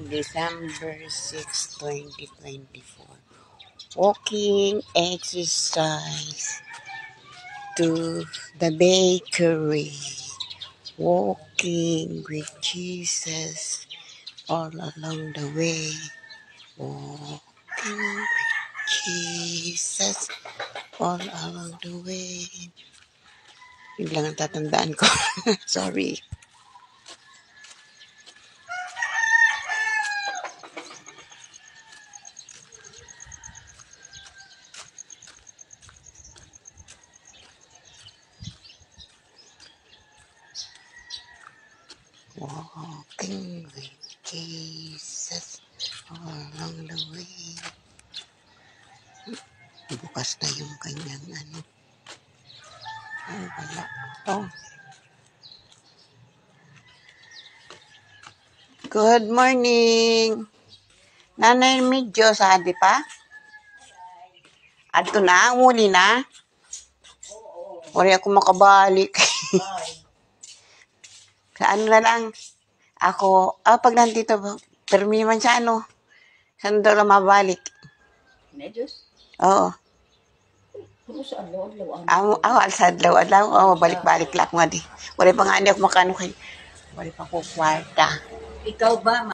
December 6, 2024. Walking exercise to the bakery. Walking with Jesus all along the way. Walking with Jesus all along the way. Yun lang ang tatandaan ko. Sorry. Walking with Jesus all along the way. Bukas na yung kanyang ano. Ay, wala. Oh. Good morning. Nanay medyo sadi pa? Adto na, uli na. Wala ako makabalik. Sa ano na lang. Ako, pag nandito, permi man siya ano. Saan daw lang mabalik? Nedyos? Oo. Pero sa adlaw-adlaw. Sa adlaw-adlaw. Oo, balik-balik lang nga di. Wala pa nga hindi ako makano kay. Wala pa ko kwarta. Ikaw ba,